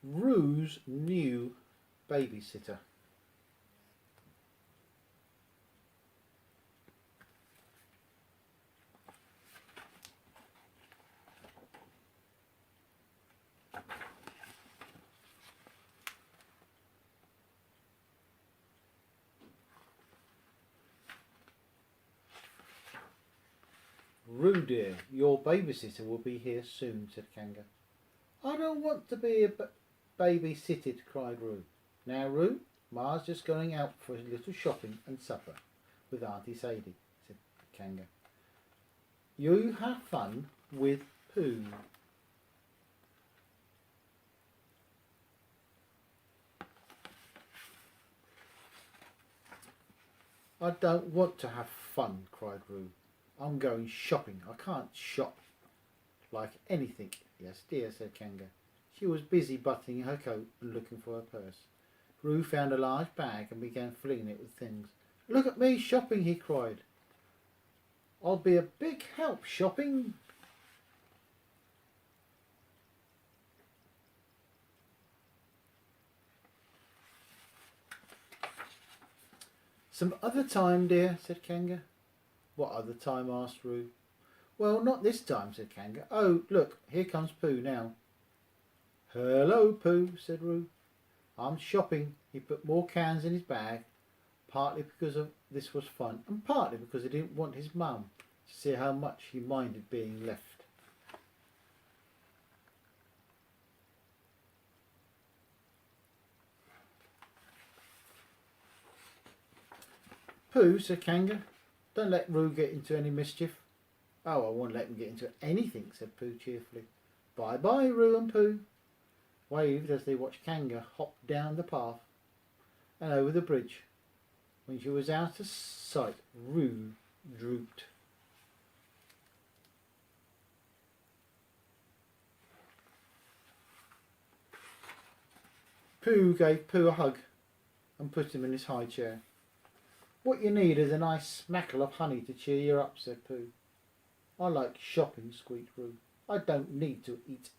Rue's new babysitter. Rue dear, your babysitter will be here soon, said Kanga. I don't want to be babysitted, cried Rue. Now, Rue, Ma's just going out for a little shopping and supper with Auntie Sadie, said Kanga. You have fun with Pooh. I don't want to have fun, cried Rue. I'm going shopping. I can't shop like anything. Yes, dear, said Kanga. She was busy buttoning her coat and looking for her purse. Rue found a large bag and began filling it with things. Look at me shopping, he cried. I'll be a big help shopping. Some other time, dear, said Kanga. What other time? Asked Rue. Well, not this time, said Kanga. Oh, look, here comes Pooh now. Hello, Pooh, said Rue. I'm shopping. He put more cans in his bag, partly because this was fun, and partly because he didn't want his mum to see how much he minded being left. Pooh, said Kanga, don't let Rue get into any mischief. Oh, I won't let him get into anything, said Pooh cheerfully. Bye-bye, Rue and Pooh waved as they watched Kanga hop down the path and over the bridge. When she was out of sight, Rue drooped. Pooh gave Pooh a hug and put him in his high chair. What you need is a nice smackle of honey to cheer you up, said Pooh. I like shopping, squeaked Rue. I don't need to eat.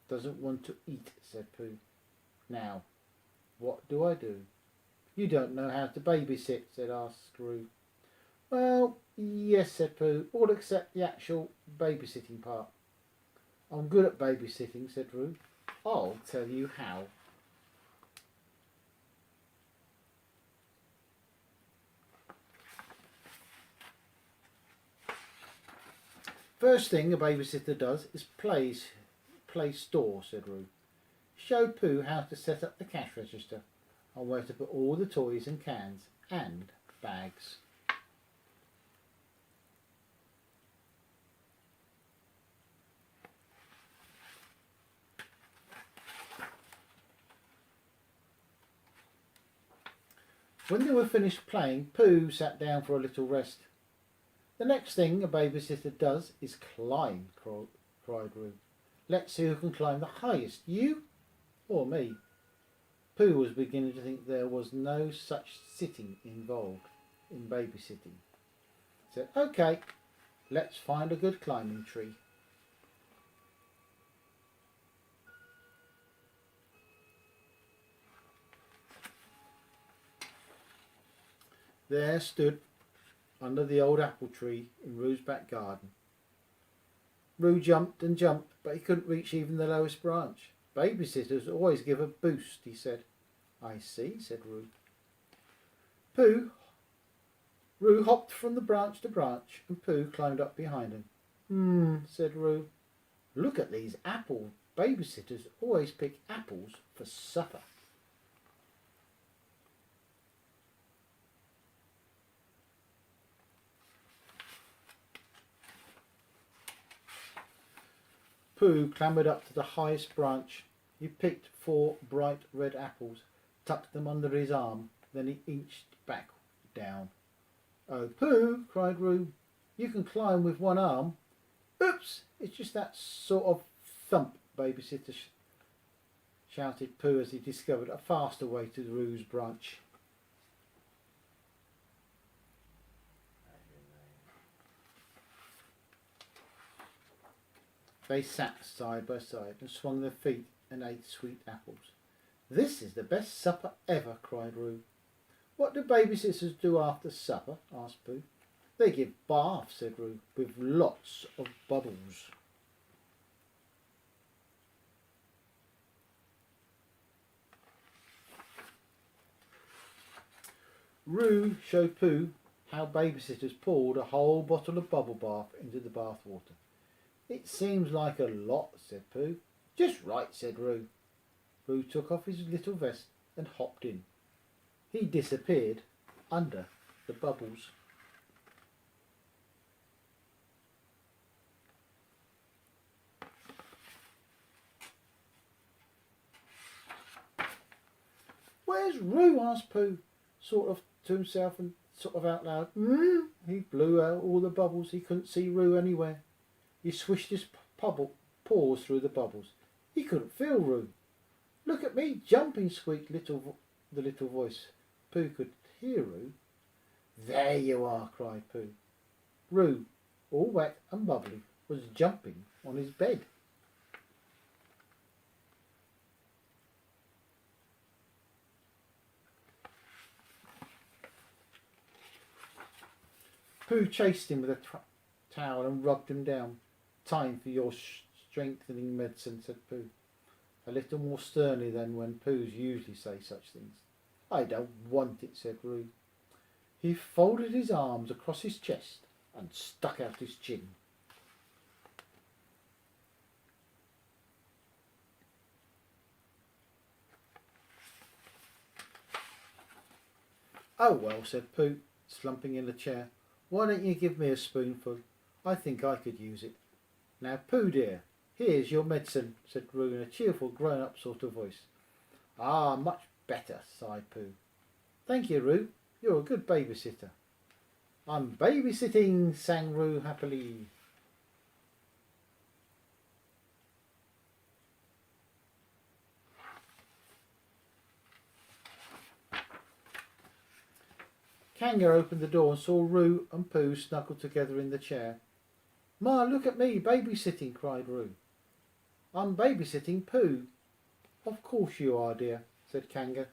Doesn't want to eat, said Pooh. Now, what do I do? You don't know how to babysit, asked Rue. Well, yes, said Pooh, all except the actual babysitting part. I'm good at babysitting, said Rue. I'll tell you how. First thing a babysitter does is play store, said Rue. Show Pooh how to set up the cash register and where to put all the toys and cans and bags. When they were finished playing, Pooh sat down for a little rest. The next thing a babysitter does is climb, cried Rue. Let's see who can climb the highest, you or me. Pooh was beginning to think there was no such sitting involved in babysitting. He said, OK, let's find a good climbing tree. There stood under the old apple tree in Rue's back garden. Rue jumped and jumped, but he couldn't reach even the lowest branch. Babysitters always give a boost, he said. I see, said Rue. Rue hopped from the branch to branch, and Pooh climbed up behind him. Said Rue. Look at these apples. Babysitters always pick apples for supper. Pooh clambered up to the highest branch. He picked 4 bright red apples, tucked them under his arm, then he inched back down. Oh, Pooh, cried Rue, you can climb with one arm. Oops, it's just that sort of thump, babysitter shouted Pooh as he discovered a faster way to Rue's branch. They sat side by side and swung their feet and ate sweet apples. "This is the best supper ever," cried Roo. "What do babysitters do after supper?" asked Pooh. "They give baths," said Roo, "with lots of bubbles." Roo showed Pooh how babysitters poured a whole bottle of bubble bath into the bath water. "It seems like a lot," said Pooh. "Just right," said Roo. Roo took off his little vest and hopped in. He disappeared under the bubbles. "Where's Roo?" asked Pooh, sort of to himself and sort of out loud. He blew out all the bubbles. He couldn't see Roo anywhere. He swished his paws through the bubbles. He couldn't feel Roo. "Look at me jumping!" squeaked the little voice. Pooh could hear Roo. "There you are!" cried Pooh. Roo, all wet and bubbly, was jumping on his bed. Pooh chased him with a towel and rubbed him down. "Time for your strengthening medicine," said Pooh, a little more sternly than when Poohs usually say such things. "I don't want it," said Roo. He folded his arms across his chest and stuck out his chin. "Oh well," said Pooh, slumping in the chair. "Why don't you give me a spoonful? I think I could use it." "Now, Pooh dear, here's your medicine," said Roo in a cheerful grown-up sort of voice. "Ah, much better," sighed Pooh. "Thank you, Roo. You're a good babysitter." "I'm babysitting," sang Roo happily. Kanga opened the door and saw Roo and Pooh snuggled together in the chair. "Ma, look at me babysitting," cried Roo. "I'm babysitting Pooh." "Of course you are, dear," said Kanga,